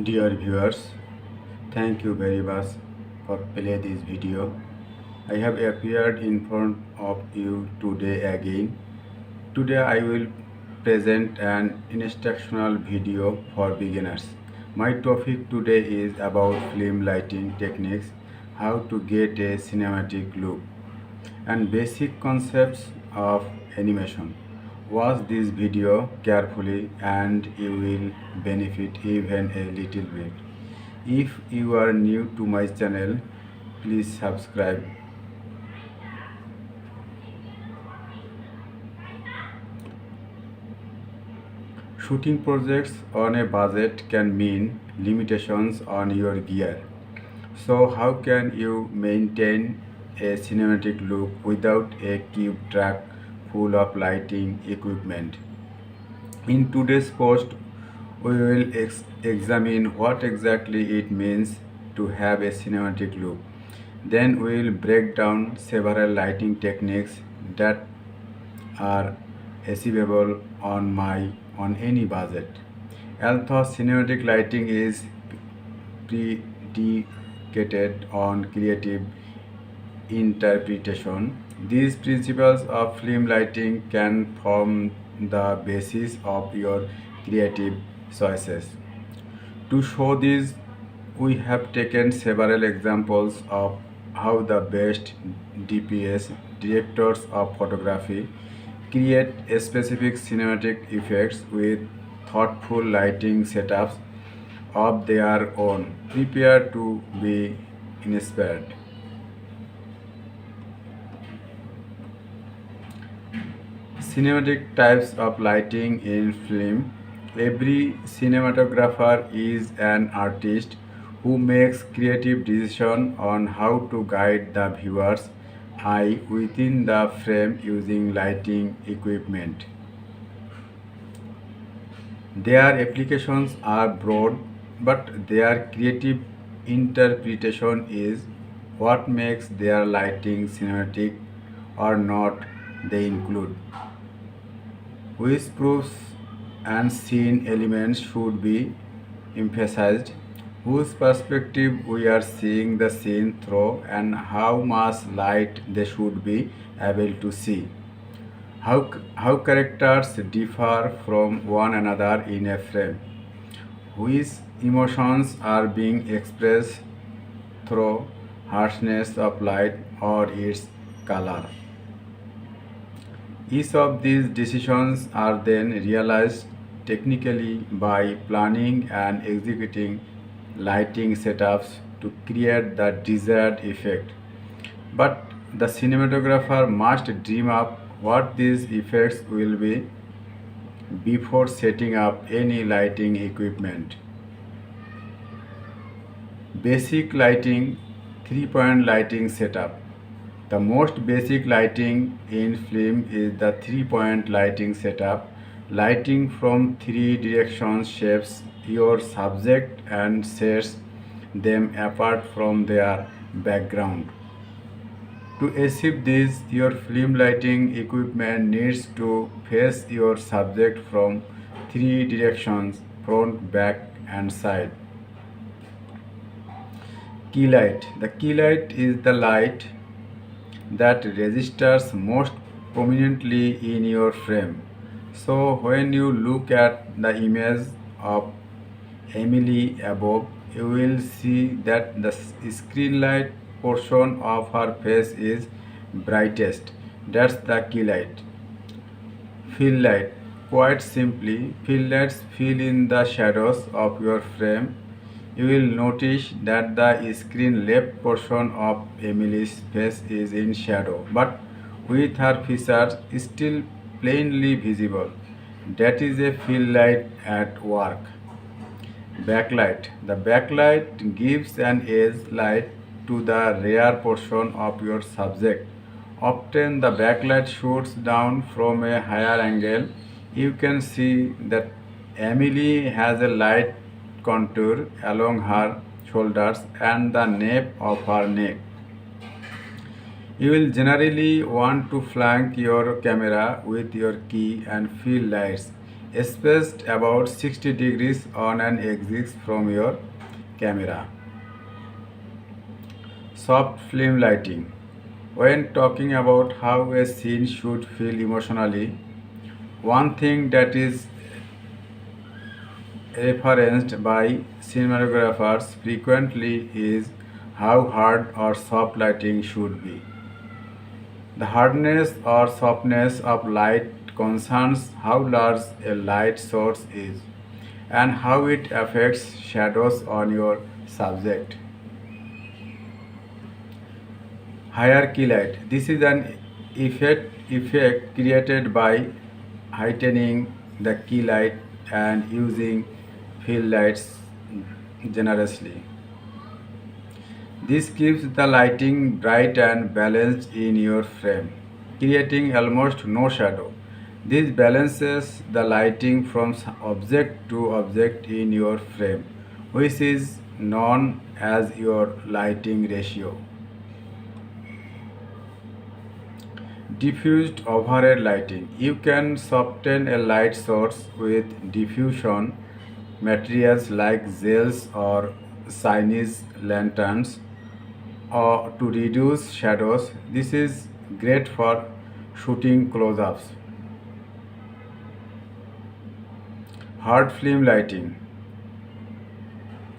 Dear viewers, thank you very much for play this video. I have appeared in front of you today again. Today I will present an instructional video for beginners. My topic today is about film lighting techniques, how to get a cinematic look, and basic concepts of animation. Watch this video carefully and you will benefit even a little bit. If you are new to my channel, please subscribe. Shooting projects on a budget can mean limitations on your gear. So how can you maintain a cinematic look without a cube track full of lighting equipment? In today's post, we will examine what exactly it means to have a cinematic look. Then we will break down several lighting techniques that are achievable on any budget. Although cinematic lighting is predicated on creative interpretation, these principles of film lighting can form the basis of your creative choices. To show this, we have taken several examples of how the best DPS, directors of photography, create specific cinematic effects with thoughtful lighting setups of their own. Prepare to be inspired. Cinematic types of lighting in film. Every cinematographer is an artist who makes creative decisions on how to guide the viewer's eye within the frame using lighting equipment. Their applications are broad, but their creative interpretation is what makes their lighting cinematic or not. They include which proofs and scene elements should be emphasized, whose perspective we are seeing the scene through, and how much light they should be able to see. How characters differ from one another in a frame, which emotions are being expressed through harshness of light or its color. Each of these decisions are then realized technically by planning and executing lighting setups to create the desired effect. But the cinematographer must dream up what these effects will be before setting up any lighting equipment. Basic lighting, 3-point lighting setup. The most basic lighting in film is the 3-point lighting setup. Lighting from three directions shapes your subject and sets them apart from their background. To achieve this, your film lighting equipment needs to face your subject from three directions: front, back, and side. Key light. The key light is the light that registers most prominently in your frame. So when you look at the image of Emily above, you will see that the screen light portion of her face is brightest. That's the key light. Fill light. Quite simply, fill lights fill in the shadows of your frame. You will notice that the screen left portion of Emily's face is in shadow, but with her features still plainly visible. That is a fill light at work. Backlight. The backlight gives an edge light to the rear portion of your subject. Often the backlight shoots down from a higher angle. You can see that Emily has a light contour along her shoulders and the nape of her neck. You will generally want to flank your camera with your key and fill lights. spaced about 60 degrees on an axis from your camera. Soft film lighting. When talking about how a scene should feel emotionally, one thing that is referenced by cinematographers frequently is how hard or soft lighting should be. The hardness or softness of light concerns how large a light source is and how it affects shadows on your subject. Hierarchy light. This is an effect created by heightening the key light and using fill lights generously. This keeps the lighting bright and balanced in your frame, creating almost no shadow. This balances the lighting from object to object in your frame, which is known as your lighting ratio. Diffused overhead lighting. You can soften a light source with diffusion materials like gels or signage lanterns or to reduce shadows. This is great for shooting close-ups. Hard film lighting.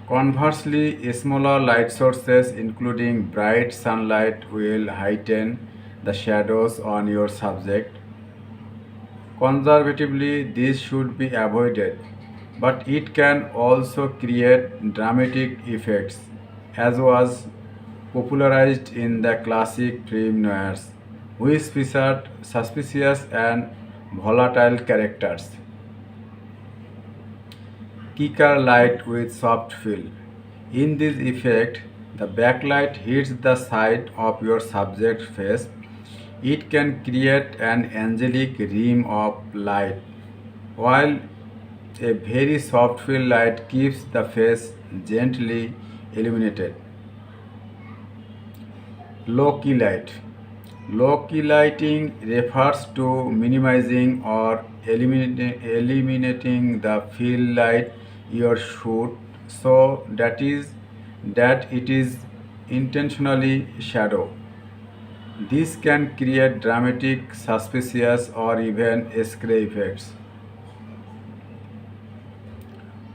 Conversely, smaller light sources including bright sunlight will heighten the shadows on your subject. Conservatively, this should be avoided, but it can also create dramatic effects, as was popularized in the classic film noirs, which featured suspicious and volatile characters. Kicker light with soft fill. In this effect, the backlight hits the side of your subject face. It can create an angelic rim of light, while a very soft fill light keeps the face gently illuminated. Low key light. Low key lighting refers to minimizing or eliminating the fill light your shoot so that it is intentionally shadow. This can create dramatic, suspicious, or even scary effects.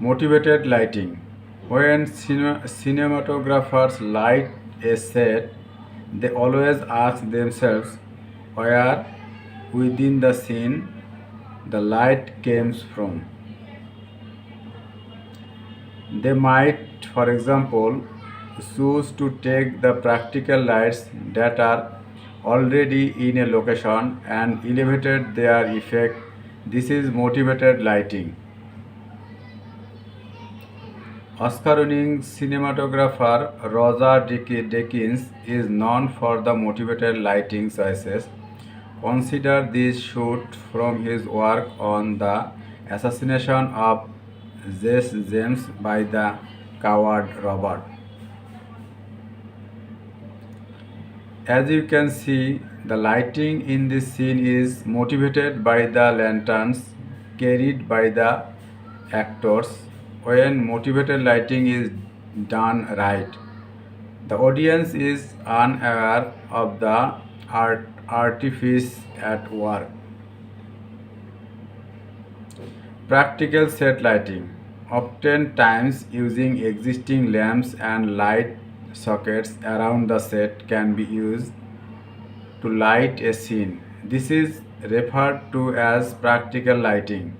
Motivated lighting. When cinematographers light a set, they always ask themselves where within the scene the light comes from. They might, for example, choose to take the practical lights that are already in a location and elevated their effect. This is motivated lighting. Oscar-winning cinematographer Roger Deakins is known for the motivated lighting choices. Consider this shoot from his work on the assassination of Jesse James by the coward Robert. As you can see, the lighting in this scene is motivated by the lanterns carried by the actors. When motivated lighting is done right, the audience is unaware of the artifice at work. Practical set lighting. Oftentimes, using existing lamps and light sockets around the set can be used to light a scene. This is referred to as practical lighting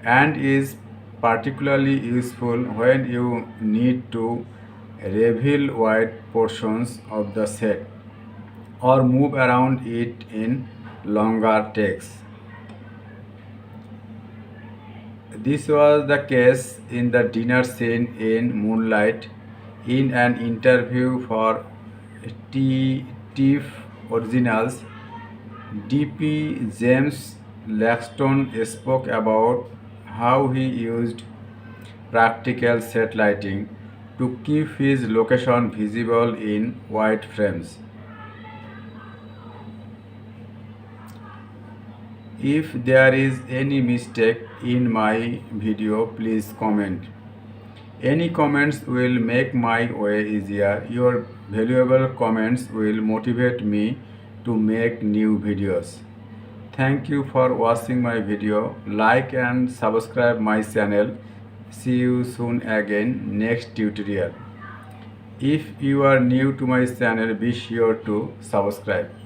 and is particularly useful when you need to reveal wide portions of the set or move around it in longer takes. This was the case in the dinner scene in Moonlight. In an interview for TIFF Originals, DP James Laxton spoke about how he used practical set lighting to keep his location visible in white frames. If there is any mistake in my video, please comment. Any comments will make my way easier. Your valuable comments will motivate me to make new videos. Thank you for watching my video. Like and subscribe my channel. See you soon again next tutorial. If you are new to my channel, be sure to subscribe.